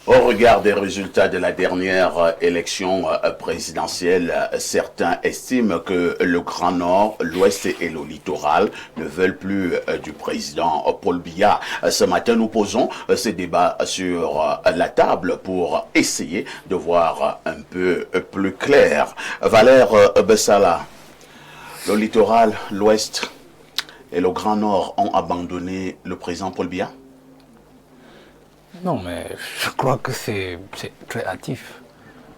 Au regard des résultats de la dernière élection présidentielle, certains estiment que le Grand Nord, l'Ouest et le littoral ne veulent plus du président Paul Biya. Ce matin, nous posons ces débats sur la table pour essayer de voir un peu plus clair. Valère Bessala, le littoral, l'Ouest et le Grand Nord ont abandonné le président Paul Biya? Non, mais je crois que c'est très hâtif.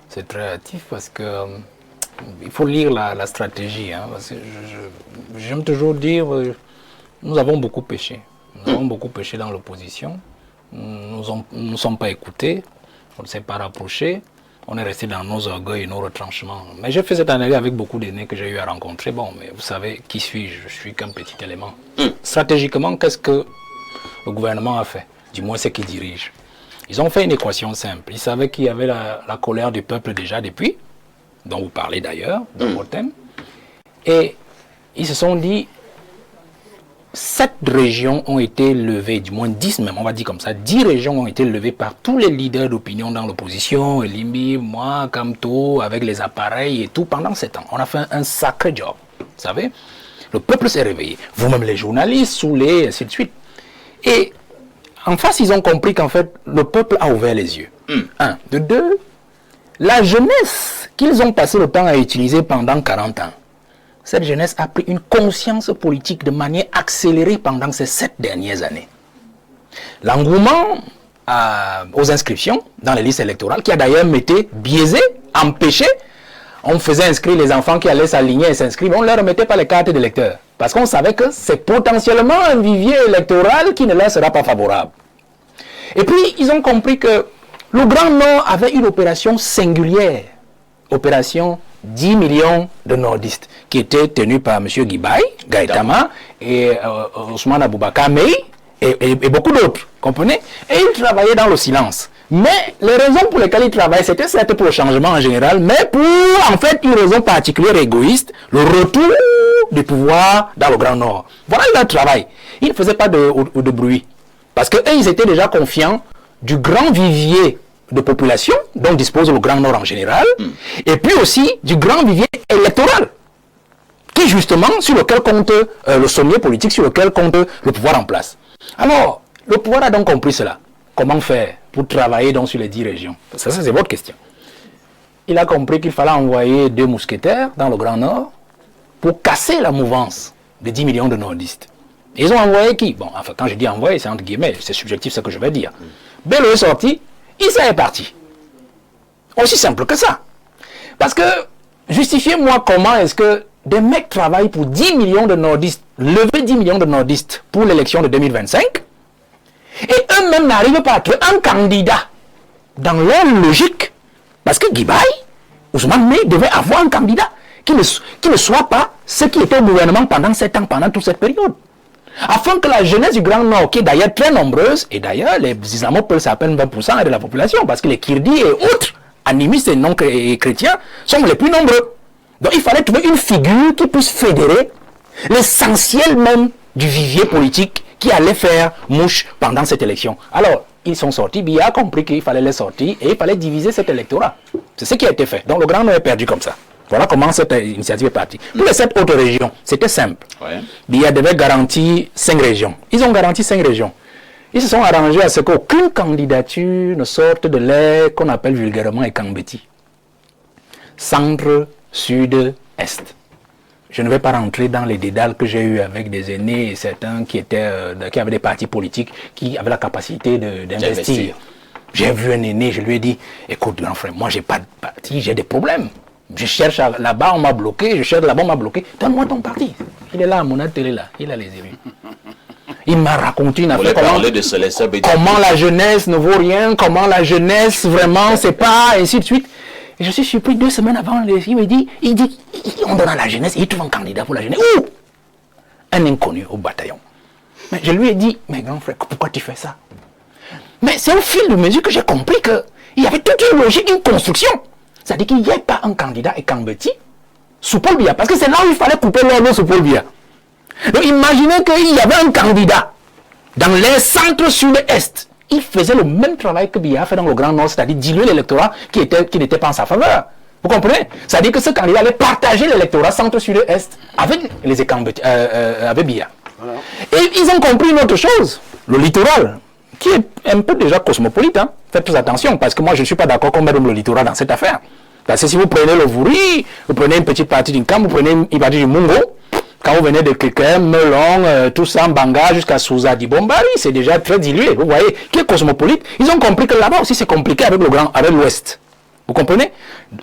C'est très hâtif parce que il faut lire la stratégie. Hein, parce que j'aime toujours dire, nous avons beaucoup péché. Nous avons beaucoup péché dans l'opposition. Nous ne sommes pas écoutés. On ne s'est pas rapprochés. On est resté dans nos orgueils et nos retranchements. Mais j'ai fait cette analyse avec beaucoup d'aînés que j'ai eu à rencontrer. Bon, mais vous savez, qui suis-je? Je suis qu'un petit élément. Stratégiquement, qu'est-ce que le gouvernement a fait? Du moins ceux qui dirigent. Ils ont fait une équation simple. Ils savaient qu'il y avait la colère du peuple déjà depuis, dont vous parlez d'ailleurs, dans vos thèmes. Et ils se sont dit, 7 régions ont été levées, du moins 10 même, on va dire comme ça, 10 régions ont été levées par tous les leaders d'opinion dans l'opposition, Elimbi, moi, Kamto, avec les appareils et tout, pendant 7 ans. On a fait un sacré job, vous savez. Le peuple s'est réveillé. Vous-même les journalistes, Soulé, ainsi de suite. Et en face, ils ont compris qu'en fait, le peuple a ouvert les yeux. Un. De deux, la jeunesse qu'ils ont passé le temps à utiliser pendant 40 ans, cette jeunesse a pris une conscience politique de manière accélérée pendant ces 7 dernières années. L'engouement aux inscriptions dans les listes électorales, qui a d'ailleurs été biaisé, empêché. On faisait inscrire les enfants qui allaient s'aligner et s'inscrire, on ne leur remettait pas les cartes d'électeurs. Parce qu'on savait que c'est potentiellement un vivier électoral qui ne leur sera pas favorable. Et puis, ils ont compris que le Grand Nord avait une opération singulière. Opération 10 millions de nordistes, qui était tenue par M. Gibaï, Gaïtama, et Ousmane Aboubakar Mey, et beaucoup d'autres, comprenez? Et ils travaillaient dans le silence. Mais les raisons pour lesquelles ils travaillaient, c'était certes pour le changement en général, mais pour, en fait, une raison particulière égoïste, le retour du pouvoir dans le Grand Nord. Voilà leur travail. Ils ne faisaient pas de bruit. Parce qu'eux, ils étaient déjà confiants du grand vivier de population dont dispose le Grand Nord en général, et puis aussi du grand vivier électoral, qui justement, sur lequel compte le sommier politique, sur lequel compte le pouvoir en place. Alors, le pouvoir a donc compris cela. Comment faire pour travailler donc sur les 10 régions? Ça, c'est votre question. Il a compris qu'il fallait envoyer 2 mousquetaires dans le Grand Nord pour casser la mouvance de 10 millions de nordistes. Et ils ont envoyé qui? Bon, enfin, quand je dis envoyer, c'est entre guillemets, c'est subjectif ce que je vais dire. Bello est sorti, Issa est parti. Aussi simple que ça. Parce que, justifiez-moi comment est-ce que des mecs travaillent pour 10 millions de nordistes, lever 10 millions de nordistes pour l'élection de 2025, et eux-mêmes n'arrivent pas à trouver un candidat dans leur logique. Parce que Gibaï, Ousmane Mey devait avoir un candidat qui ne soit pas ce qui était au gouvernement pendant 7 ans, pendant toute cette période. Afin que la jeunesse du Grand Nord, qui est d'ailleurs très nombreuse, et d'ailleurs les islamophobes s'appellent 20% de la population, parce que les Kirdis et autres, animistes et non chrétiens, sont les plus nombreux. Donc il fallait trouver une figure qui puisse fédérer l'essentiel même du vivier politique qui allait faire mouche pendant cette élection. Alors, ils sont sortis, Biya a compris qu'il fallait les sortir et il fallait diviser cet électorat. C'est ce qui a été fait. Donc le Grand Nord est perdu comme ça. Voilà comment cette initiative est partie. Pour les 7 autres régions, c'était simple. Biya devait garantir 5 régions. Ils ont garanti 5 régions. Ils se sont arrangés à ce qu'aucune candidature ne sorte de l'air qu'on appelle vulgairement Ekambeti. Centre, Sud, Est. Je ne vais pas rentrer dans les dédales que j'ai eu avec des aînés et certains qui avaient des partis politiques qui avaient la capacité d'investir. J'ai vu un aîné, je lui ai dit, écoute grand frère, moi j'ai pas de parti, j'ai des problèmes. Je cherche là-bas, on m'a bloqué, je cherche là-bas, on m'a bloqué. Donne-moi ton parti. Il est là, mon télé là, il a les élus. Il m'a raconté une affaire, comment la jeunesse ne vaut rien, comment la jeunesse vraiment, c'est pas, ainsi de suite. Et je suis surpris 2 semaines avant, il me dit, on donne à la jeunesse, il trouve un candidat pour la jeunesse. Où? Un inconnu au bataillon. Mais je lui ai dit, mais grand frère, pourquoi tu fais ça? Mais c'est au fil de mesure que j'ai compris qu'il y avait toute une logique, une construction. C'est-à-dire qu'il n'y ait pas un candidat Ekambeti sous Paul Biya, parce que c'est là où il fallait couper l'ordre sous Paul Biya. Donc imaginez qu'il y avait un candidat dans les centres sud-est il faisait le même travail que Biya a fait dans le Grand Nord, c'est-à-dire diluer l'électorat qui n'était pas en sa faveur. Vous comprenez? C'est-à-dire que ce candidat allait partager l'électorat centre-sud-est avec les avec Biya. Voilà. Et ils ont compris une autre chose, le littoral, qui est un peu déjà cosmopolite. Hein. Faites tous attention, parce que moi je ne suis pas d'accord qu'on mette le littoral dans cette affaire. Parce que si vous prenez le Vouri, vous prenez une petite partie du Camp, vous prenez une partie du Mungo, quand vous venez de Kékem, Melon, tout ça, Mbanga, jusqu'à Souza, Dibombari, c'est déjà très dilué. Vous voyez, qui est cosmopolite, ils ont compris que là-bas aussi c'est compliqué avec l'Ouest. Vous comprenez?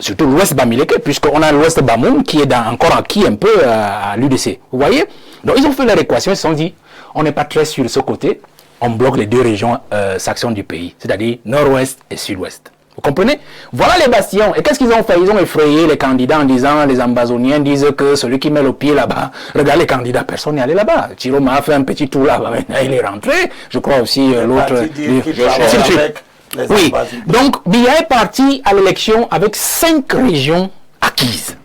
Surtout l'Ouest Bamileke, puisqu'on a l'Ouest Bamoun qui est encore acquis un peu à l'UDC. Vous voyez? Donc ils ont fait leur équation, ils se sont dit, on n'est pas très sûr de ce côté, on bloque les deux régions saxonnes du pays, c'est-à-dire Nord-Ouest et Sud-Ouest. Vous comprenez? Voilà les bastions. Et qu'est-ce qu'ils ont fait? Ils ont effrayé les candidats en disant, les Ambazoniens disent que celui qui met le pied là-bas, regardez les candidats, personne n'est allé là-bas. Chiroma a fait un petit tour là-bas, il est rentré. Je crois aussi l'autre. Oui, donc Biya est parti à l'élection avec 5 régions acquises.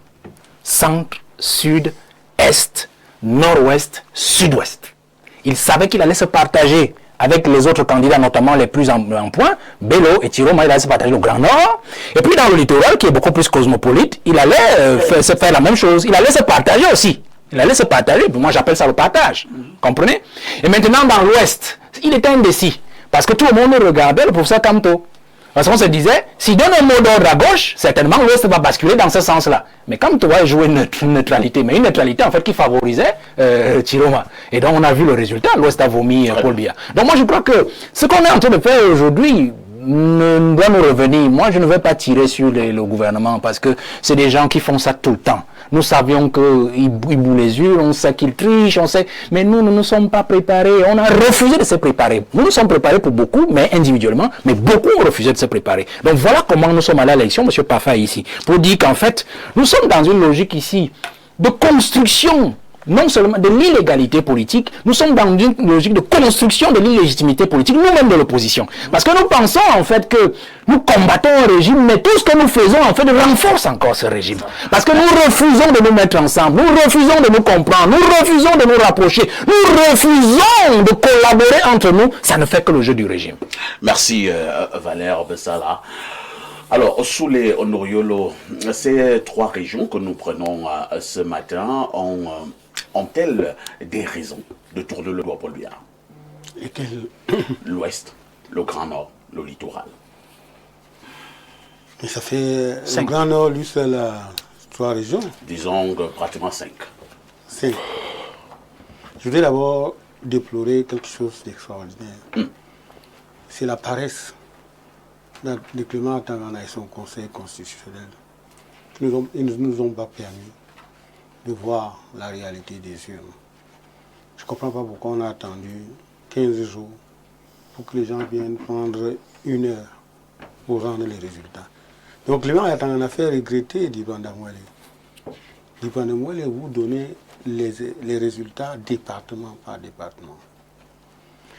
Centre, Sud, Est, Nord-Ouest, Sud-Ouest. Il savait qu'il allait se partager avec les autres candidats, notamment les plus en point, Bello et Chiroma, il allait se partager le Grand Nord. Et puis dans le littoral, qui est beaucoup plus cosmopolite, il allait se faire la même chose. Il allait se partager aussi. Il allait se partager. Moi, j'appelle ça le partage. Comprenez? Et maintenant, dans l'Ouest, il était indécis. Parce que tout le monde regardait le professeur Kamto. Parce qu'on se disait, s'il donne un mot d'ordre à gauche, certainement l'Ouest va basculer dans ce sens-là. Mais Kamto va jouer une neutralité, mais une neutralité en fait qui favorisait Chiroma. Et donc on a vu le résultat, l'Ouest a vomi Paul Biya. Donc moi je crois que ce qu'on est en train de faire aujourd'hui doit nous revenir. Moi je ne vais pas tirer sur le gouvernement parce que c'est des gens qui font ça tout le temps. Nous savions qu'ils bouent les yeux, on sait qu'ils trichent, on sait... Mais nous ne nous sommes pas préparés. On a refusé de se préparer. Nous nous sommes préparés pour beaucoup, mais individuellement, mais beaucoup ont refusé de se préparer. Donc voilà comment nous sommes allés à l'élection, M. Parfait ici, pour dire qu'en fait, nous sommes dans une logique ici de construction, non seulement de l'illégalité politique, nous sommes dans une logique de construction de l'illégitimité politique, nous-mêmes de l'opposition. Parce que nous pensons en fait que nous combattons un régime, mais tout ce que nous faisons en fait renforce encore ce régime. Parce que nous refusons de nous mettre ensemble, nous refusons de nous comprendre, nous refusons de nous rapprocher, nous refusons de collaborer entre nous, ça ne fait que le jeu du régime. Merci Valère Bessala. Alors, sous les Honoriolo, ces 3 régions que nous prenons ce matin ont-elles des raisons de tourner le doigt Paul Biya? L'Ouest, le Grand Nord, le littoral. Mais ça fait... Le Grand Nord, lui, c'est 3 régions. Disons pratiquement 5. 5. Je voudrais d'abord déplorer quelque chose d'extraordinaire. C'est la paresse de Clément Tangana et son conseil constitutionnel. Ils ne nous ont pas permis de voir la réalité des urnes. Je ne comprends pas pourquoi on a attendu 15 jours pour que les gens viennent prendre 1 heure pour rendre les résultats. Donc Clément Tangana a fait regretter Dibandamouele. Dibandamouele, vous donnez les résultats département par département.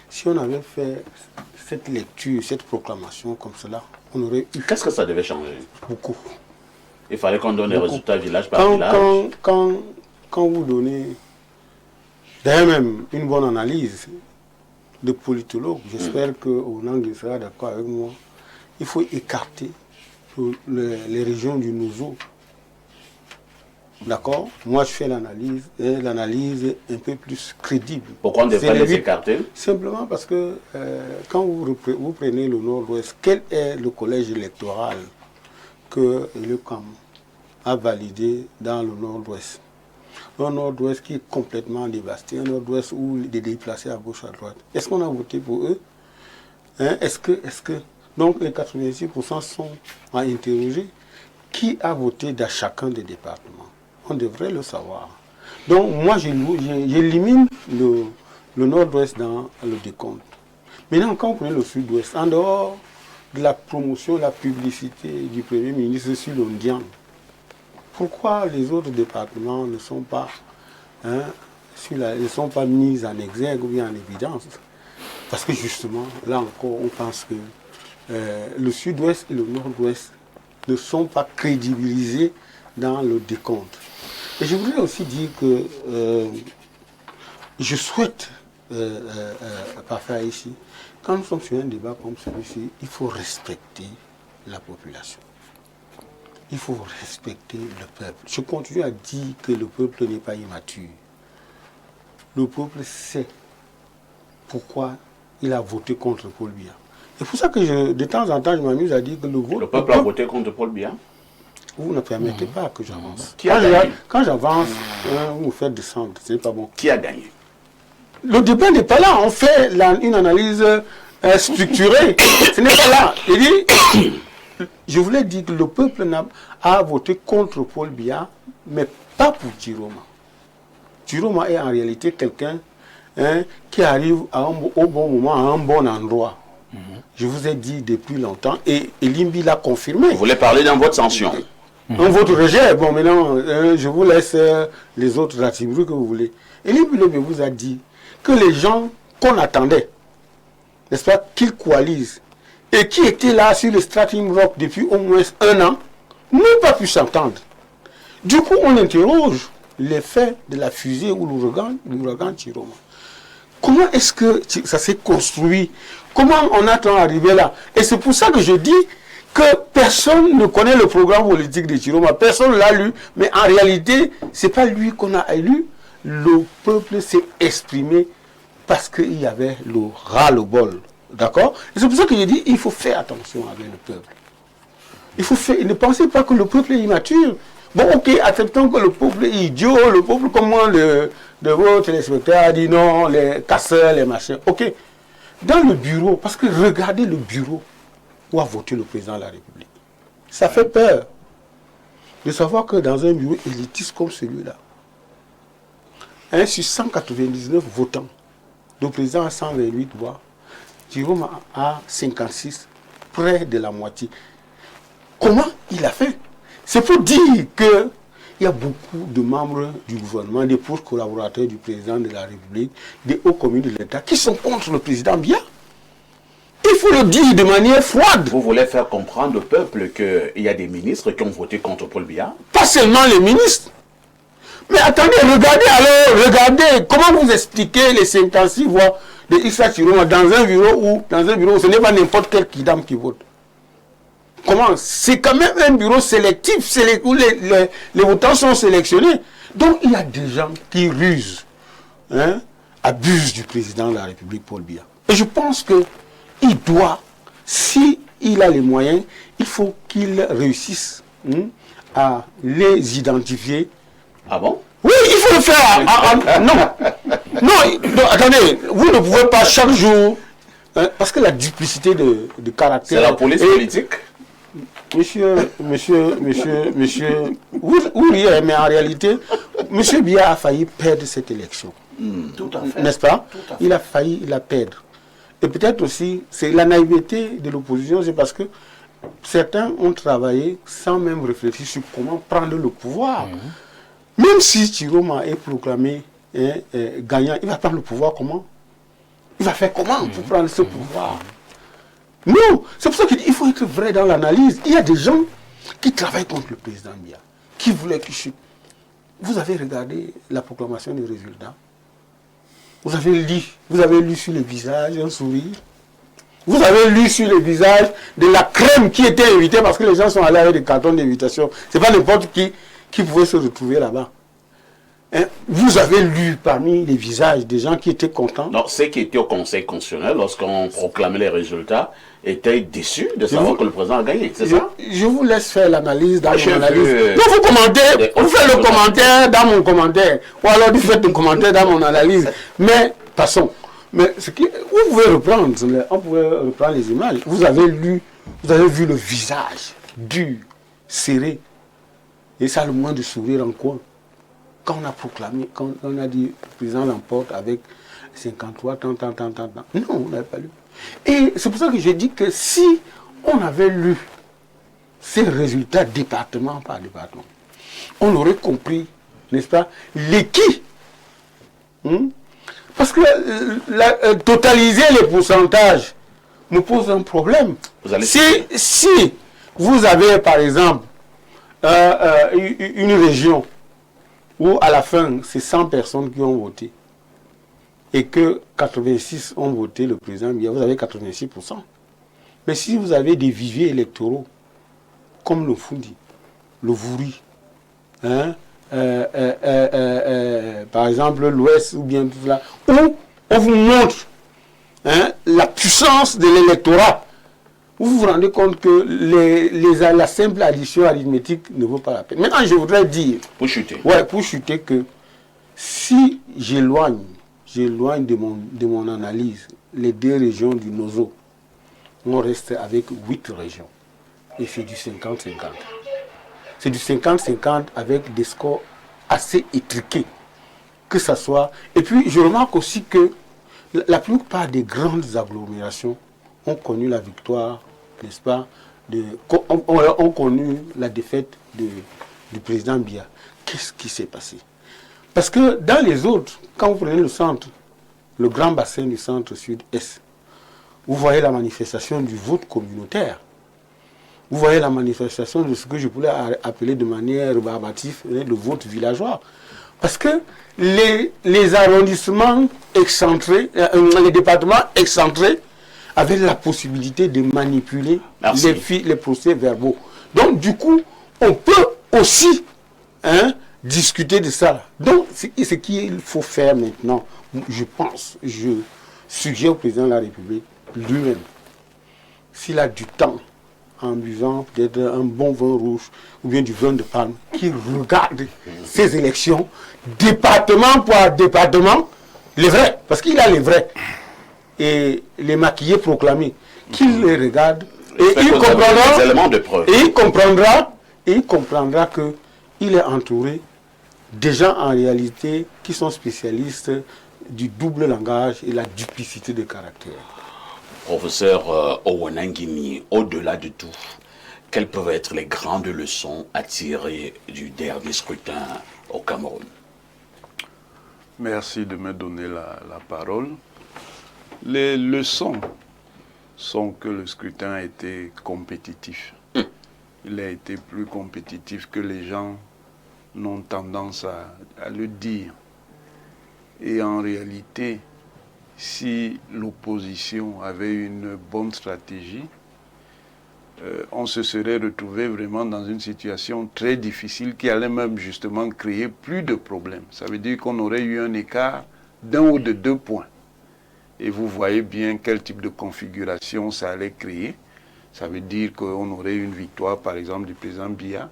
Si on avait fait cette lecture, cette proclamation comme cela, on aurait eu... Qu'est-ce que ça devait changer? Beaucoup. Il fallait qu'on donne les résultats village par village. Quand vous donnez, d'ailleurs même une bonne analyse de politologue, j'espère que Onang sera d'accord avec moi, il faut écarter les régions du Nouveau. D'accord? Moi, je fais l'analyse un peu plus crédible. Pourquoi on devrait les écarter? Simplement parce que quand vous prenez le Nord-Ouest, quel est le collège électoral que le CAM a validé dans le Nord-Ouest? Un Nord-Ouest qui est complètement dévasté, un Nord-Ouest où il est déplacé à gauche, à droite. Est-ce qu'on a voté pour eux? Hein? Est-ce que... Donc les 86% sont à interroger. Qui a voté dans chacun des départements? On devrait le savoir. Donc moi, j'élimine le Nord-Ouest dans le décompte. Maintenant, quand on prend le Sud-Ouest, en dehors de la promotion, la publicité du Premier ministre sur l'Ondian, pourquoi les autres départements ne sont pas, ne sont pas mis en exergue ou bien en évidence? Parce que justement, là encore, on pense que le Sud-Ouest et le Nord-Ouest ne sont pas crédibilisés dans le décompte. Et je voudrais aussi dire que je souhaite, Parfait ici, quand nous sommes sur un débat comme celui-ci, il faut respecter la population. Il faut respecter le peuple. Je continue à dire que le peuple n'est pas immature. Le peuple sait pourquoi il a voté contre Paul Biya. C'est pour ça que de temps en temps, je m'amuse à dire que le vote... Le peuple a voté contre Paul Biya. Vous ne permettez pas que j'avance. Quand j'avance, vous me faites descendre, c'est pas bon. Qui a gagné? Le débat n'est pas là. On fait une analyse structurée. Ce n'est pas là. Je voulais dire que le peuple a voté contre Paul Biya, mais pas pour Chiroma. Chiroma est en réalité quelqu'un qui arrive au bon moment, à un bon endroit. Je vous ai dit depuis longtemps, et Limbi l'a confirmé. Vous voulez parler d'un vote sanction? Un vote rejet. Bon, maintenant, je vous laisse les autres attributs que vous voulez. Et Limbi vous a dit que les gens qu'on attendait, n'est-ce pas, qu'ils coalisent, et qui étaient là sur le Stratum Rock depuis au moins 1 an, n'ont pas pu s'entendre. Du coup, on interroge l'effet de la fusée ou l'ouragan Chiroma. Comment est-ce que ça s'est construit? Comment on a arrivé là? Et c'est pour ça que je dis que personne ne connaît le programme politique de Chiroma. Personne ne l'a lu, mais en réalité, ce n'est pas lui qu'on a élu. Le peuple s'est exprimé parce qu'il y avait le ras-le-bol. D'accord? Et c'est pour ça que je dis il faut faire attention avec le peuple. Il faut faire, ne pensez pas que le peuple est immature. Bon, ok, acceptons que le peuple est idiot, le peuple comme moi, de vos téléspectateurs, a dit non, les casseurs, les machins. Ok. Dans le bureau, parce que regardez le bureau où a voté le président de la République. Ça fait peur de savoir que dans un bureau élitiste comme celui-là, sur 199 votants, le président a 128 voix, Jérôme a 56, près de la moitié. Comment il a fait? C'est pour dire qu'il y a beaucoup de membres du gouvernement, des proches collaborateurs du président de la République, des hauts commis de l'État, qui sont contre le président Biya. Il faut le dire de manière froide. Vous voulez faire comprendre au peuple qu'il y a des ministres qui ont voté contre Paul Biya? Pas seulement les ministres. Mais attendez, regardez, comment vous expliquez les 56 voix de Issa Chiroma dans un bureau où ce n'est pas n'importe quel kidam qui vote. Comment? C'est quand même un bureau sélectif où les votants sont sélectionnés. Donc il y a des gens qui rusent, abusent du président de la République Paul Biya. Et je pense qu'il doit, s'il a les moyens, il faut qu'il réussisse à les identifier. Ah bon? Oui, il faut le faire. Non, attendez, vous ne pouvez pas chaque jour, parce que la duplicité de caractère... C'est la police politique? Monsieur, vous riez, mais en réalité, monsieur Biya a failli perdre cette élection. Tout à fait. N'est-ce pas? Il a failli la perdre. Et peut-être aussi, c'est la naïveté de l'opposition, c'est parce que certains ont travaillé sans même réfléchir sur comment prendre le pouvoir. Même si Chiroma est proclamé gagnant, il va prendre le pouvoir comment? Il va faire comment pour prendre ce pouvoir? Non, c'est pour ça qu'il faut être vrai dans l'analyse. Il y a des gens qui travaillent contre le président Biya, qui voulaient qu'il chute. Vous avez regardé la proclamation des résultats? Vous avez lu sur les visages un sourire? Vous avez lu sur les visages de la crème qui était invitée parce que les gens sont allés avec des cartons d'invitation. Ce n'est pas n'importe qui pouvait se retrouver là-bas. Vous avez lu parmi les visages des gens qui étaient contents? Non, ceux qui étaient au Conseil constitutionnel, lorsqu'on proclamait les résultats, étaient déçus de savoir que le président a gagné, c'est ça? Je vous laisse faire l'analyse dans mon analyse. Vu, non, vous commentez, vous faites le commentaire dans mon commentaire, ou alors vous faites le commentaire dans mon analyse. Mais, passons. Mais vous pouvez reprendre, on pouvait reprendre les images. Vous avez vu le visage dur, serré, et ça a le moins de sourire en coin. Quand on a proclamé, quand on a dit le président l'emporte avec 53, tant. Non, on n'avait pas lu. Et c'est pour ça que j'ai dit que si on avait lu ces résultats département par département, on aurait compris, n'est-ce pas, l'équipe. Parce que totaliser les pourcentages me pose un problème. Si vous avez, par exemple, une région où à la fin, c'est 100 personnes qui ont voté, et que 86 ont voté le président Biya, vous avez 86%. Mais si vous avez des viviers électoraux, comme le Fundi, le Vouri, hein, par exemple l'Ouest ou bien tout cela, où on vous montre la puissance de l'électorat, vous vous rendez compte que la simple addition arithmétique ne vaut pas la peine. Maintenant, je voudrais dire, pour chuter, que si j'éloigne de mon analyse les 2 régions du Nozo, on reste avec 8 régions. Et c'est du 50-50. C'est du 50-50 avec des scores assez étriqués. Que ça soit. Et puis, je remarque aussi que la plupart des grandes agglomérations ont connu la victoire, n'est-ce pas, ont connu la défaite du président Biya. Qu'est-ce qui s'est passé? Parce que dans les autres, quand vous prenez le centre, le grand bassin du centre sud-est, vous voyez la manifestation du vote communautaire. Vous voyez la manifestation de ce que je pourrais appeler de manière barbative le vote villageois. Parce que les arrondissements excentrés, les départements excentrés avaient la possibilité de manipuler les procès-verbaux. Donc du coup, on peut aussi discuter de ça. Donc ce qu'il faut faire maintenant, je suggère au président de la République lui-même, s'il a du temps, en buvant peut-être un bon vin rouge ou bien du vin de palme, qu'il regarde ces élections département par département, les vrais, parce qu'il a les vrais, et les maquillés proclamés, qu'il les regarde, et il comprendra, des éléments de preuve. Et il comprendra qu'il est entouré des gens en réalité qui sont spécialistes du double langage et la duplicité de caractère. Professeur Owanangini, au-delà de tout, quelles peuvent être les grandes leçons à tirer du dernier scrutin au Cameroun? Merci de me donner la parole. Les leçons sont que le scrutin a été compétitif. Il a été plus compétitif que les gens n'ont tendance à le dire. Et en réalité, si l'opposition avait une bonne stratégie, on se serait retrouvé vraiment dans une situation très difficile qui allait même justement créer plus de problèmes. Ça veut dire qu'on aurait eu un écart d'1 ou de 2 points. Et vous voyez bien quel type de configuration ça allait créer. Ça veut dire qu'on aurait eu une victoire, par exemple, du président Biya,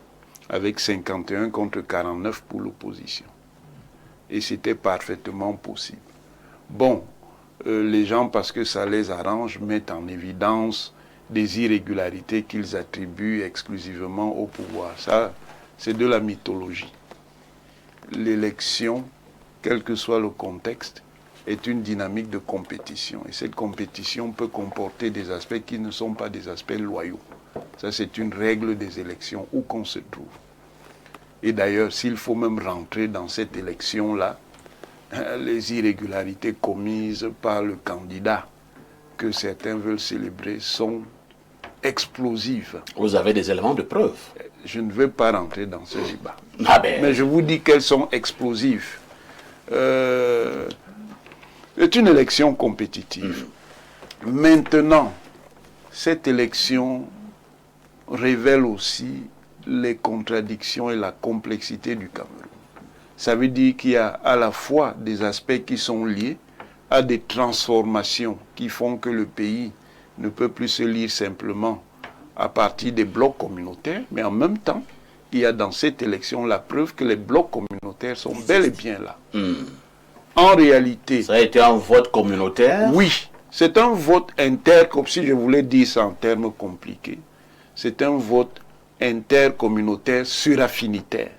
avec 51 contre 49 pour l'opposition. Et c'était parfaitement possible. Bon, les gens, parce que ça les arrange, mettent en évidence des irrégularités qu'ils attribuent exclusivement au pouvoir. Ça, c'est de la mythologie. L'élection, quel que soit le contexte, est une dynamique de compétition. Et cette compétition peut comporter des aspects qui ne sont pas des aspects loyaux. Ça, c'est une règle des élections où qu'on se trouve. Et d'ailleurs, s'il faut même rentrer dans cette élection-là, les irrégularités commises par le candidat que certains veulent célébrer sont explosives. Vous avez des éléments de preuve? Je ne veux pas rentrer dans ce débat. Mais je vous dis qu'elles sont explosives. C'est une élection compétitive. Maintenant, cette élection révèle aussi les contradictions et la complexité du Cameroun. Ça veut dire qu'il y a à la fois des aspects qui sont liés à des transformations qui font que le pays ne peut plus se lire simplement à partir des blocs communautaires, mais en même temps, il y a dans cette élection la preuve que les blocs communautaires sont bel et bien là. En réalité... Ça a été un vote communautaire? Oui, c'est un vote comme si je voulais dire ça en termes compliqués. C'est un vote intercommunautaire suraffinitaire.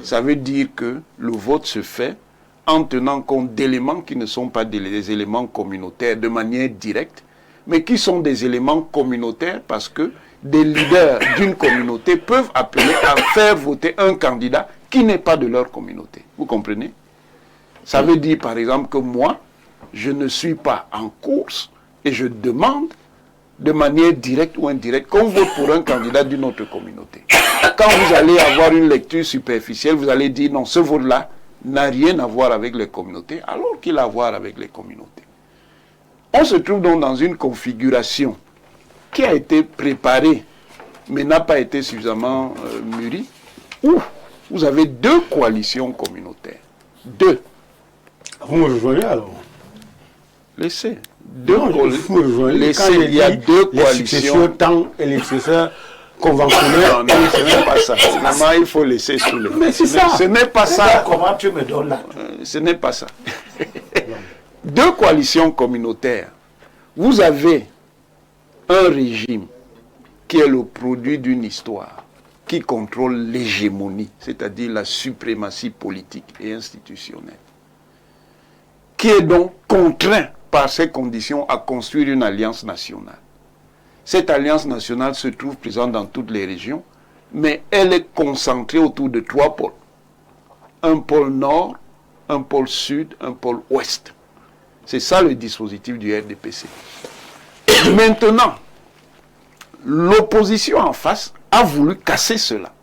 Ça veut dire que le vote se fait en tenant compte d'éléments qui ne sont pas des éléments communautaires de manière directe, mais qui sont des éléments communautaires parce que des leaders d'une communauté peuvent appeler à faire voter un candidat qui n'est pas de leur communauté. Vous comprenez? Ça veut dire par exemple que moi, je ne suis pas en course et je demande de manière directe ou indirecte qu'on vote pour un candidat d'une autre communauté. Quand vous allez avoir une lecture superficielle, vous allez dire non, ce vote-là, n'a rien à voir avec les communautés, alors qu'il a à voir avec les communautés. On se trouve donc dans une configuration qui a été préparée, mais n'a pas été suffisamment mûrie, où vous avez deux coalitions communautaires. Deux. Vous me rejoignez alors? Laissez. Laissez, il y a deux coalitions. Les successeurs temps et les successeurs conventionnels. Non, ce n'est pas ça. Finalement, il faut laisser sous le. Mais c'est ça. Ce n'est pas ça. Comment tu me donnes là? Ce n'est pas ça. Deux coalitions communautaires. Vous avez un régime qui est le produit d'une histoire, qui contrôle l'hégémonie, c'est-à-dire la suprématie politique et institutionnelle, qui est donc contraint par ces conditions à construire une alliance nationale. Cette alliance nationale se trouve présente dans toutes les régions, mais elle est concentrée autour de trois pôles. Un pôle nord, un pôle sud, un pôle ouest. C'est ça le dispositif du RDPC. Maintenant, l'opposition en face a voulu casser cela.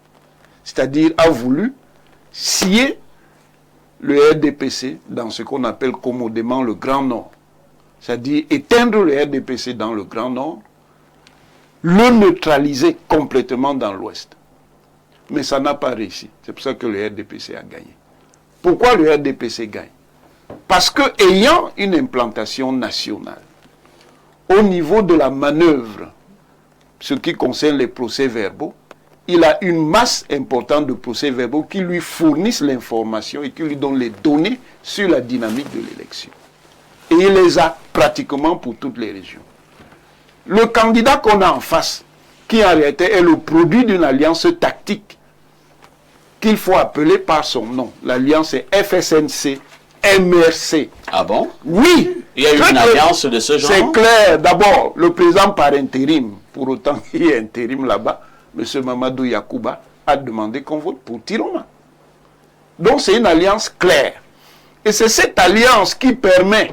C'est-à-dire a voulu scier le RDPC dans ce qu'on appelle commodément le Grand Nord. C'est-à-dire éteindre le RDPC dans le Grand Nord, le neutraliser complètement dans l'Ouest. Mais ça n'a pas réussi. C'est pour ça que le RDPC a gagné. Pourquoi le RDPC gagne? Parce que ayant une implantation nationale, au niveau de la manœuvre, ce qui concerne les procès-verbaux, il a une masse importante de procès-verbaux qui lui fournissent l'information et qui lui donnent les données sur la dynamique de l'élection. Et il les a pratiquement pour toutes les régions. Le candidat qu'on a en face, qui en réalité est le produit d'une alliance tactique, qu'il faut appeler par son nom. L'alliance est FSNC-MRC. Ah bon? Oui! Il y a eu une alliance de ce genre? C'est clair. D'abord, le président par intérim, pour autant qu'il y ait intérim là-bas, M. Mamadou Yakouba, a demandé qu'on vote pour Tiroma. Donc c'est une alliance claire. Et c'est cette alliance qui permet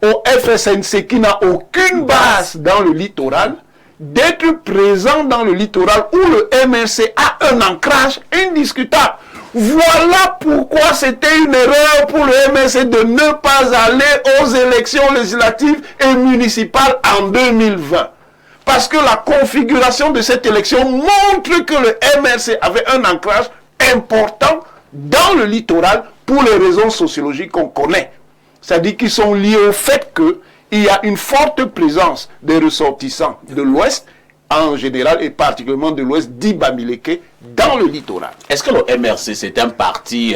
au FSNC, qui n'a aucune base dans le littoral, d'être présent dans le littoral où le MRC a un ancrage indiscutable. Voilà pourquoi c'était une erreur pour le MRC de ne pas aller aux élections législatives et municipales en 2020. Parce que la configuration de cette élection montre que le MRC avait un ancrage important dans le littoral pour les raisons sociologiques qu'on connaît. C'est-à-dire qu'ils sont liés au fait qu'il y a une forte présence des ressortissants de l'Ouest, en général, et particulièrement de l'Ouest d'Ibamileke, dans le littoral. Est-ce que le MRC, c'est un parti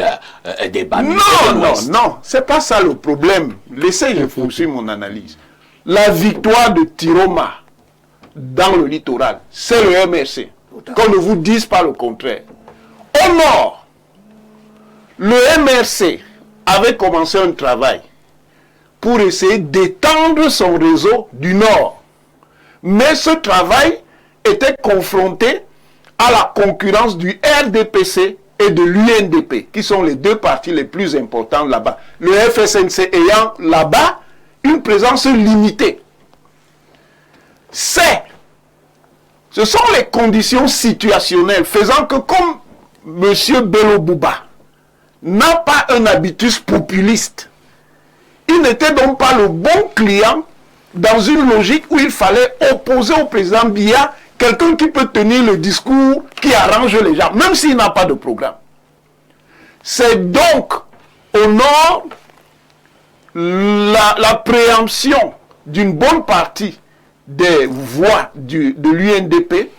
des Bamileke? Non, c'est pas ça le problème. Laissez, je poursuis mon analyse. La victoire de Tiroma dans le littoral, c'est le MRC. Qu'on ne vous dise pas le contraire. Au nord, le MRC avait commencé un travail pour essayer d'étendre son réseau du nord. Mais ce travail était confronté à la concurrence du RDPC et de l'UNDP, qui sont les deux partis les plus importants là-bas. Le FSNC ayant là-bas une présence limitée. Ce sont les conditions situationnelles faisant que comme M. Bello Bouba n'a pas un habitus populiste, il n'était donc pas le bon client dans une logique où il fallait opposer au président Biya quelqu'un qui peut tenir le discours qui arrange les gens, même s'il n'a pas de programme. C'est donc au nord la préemption d'une bonne partie des voix de l'UNDP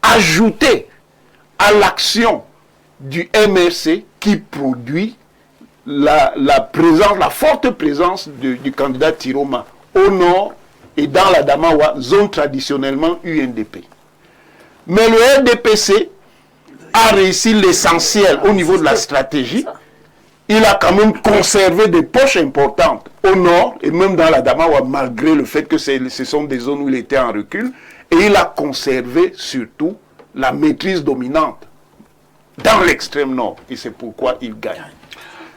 ajoutée à l'action du MRC qui produit la forte présence du candidat Tiroma au nord et dans la Damawa, zone traditionnellement UNDP. Mais le RDPC a réussi l'essentiel au niveau de la stratégie. Il a quand même conservé des poches importantes au nord et même dans la Damawa, malgré le fait que ce sont des zones où il était en recul. Et il a conservé surtout la maîtrise dominante dans l'extrême nord. Et c'est pourquoi il gagne.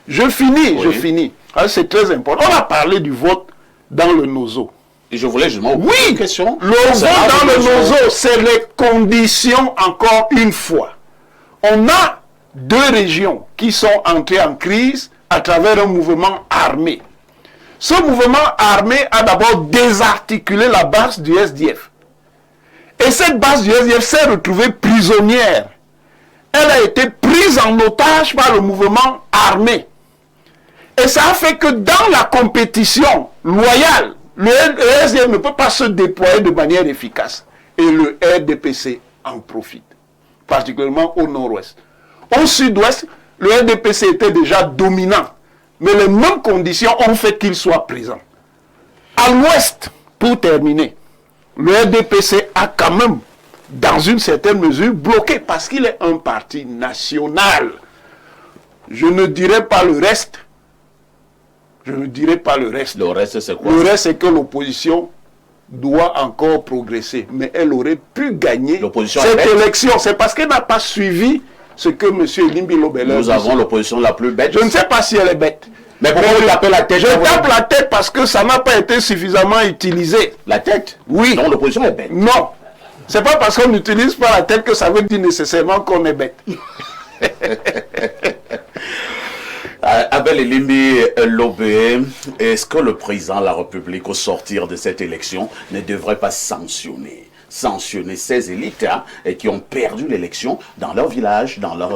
Je finis. C'est très important. On a parlé du vote dans le Nozo. Et je voulais justement oui, une question. Le vote dans le Nozo, c'est les conditions, encore une fois. On a 2 régions qui sont entrées en crise à travers un mouvement armé. Ce mouvement armé a d'abord désarticulé la base du SDF. Et cette base du SDF s'est retrouvée prisonnière. Elle a été prise en otage par le mouvement armé. Et ça a fait que dans la compétition loyale, le SDF ne peut pas se déployer de manière efficace. Et le RDPC en profite, particulièrement au nord-ouest. Au sud-ouest, le RDPC était déjà dominant. Mais les mêmes conditions ont fait qu'il soit présent. À l'ouest, pour terminer, le RDPC a quand même, dans une certaine mesure, bloqué parce qu'il est un parti national. Je ne dirai pas le reste. Je ne dirai pas le reste. Le reste, c'est quoi? Le reste, c'est que l'opposition doit encore progresser. Mais elle aurait pu gagner cette élection. C'est parce qu'elle n'a pas suivi ce que M. Elimbi Lobele. Nous avons l'opposition la plus bête. Je ne sais pas si elle est bête. Mais pourquoi vous tapez la tête? Je tape la tête parce que ça n'a pas été suffisamment utilisé. La tête? Oui. Donc l'opposition est bête. Non. C'est pas parce qu'on n'utilise pas la tête que ça veut dire nécessairement qu'on est bête. Abel Elimbi Lobele, est-ce que le président de la République, au sortir de cette élection, ne devrait pas sanctionner ces élites qui ont perdu l'élection dans leur village, dans leur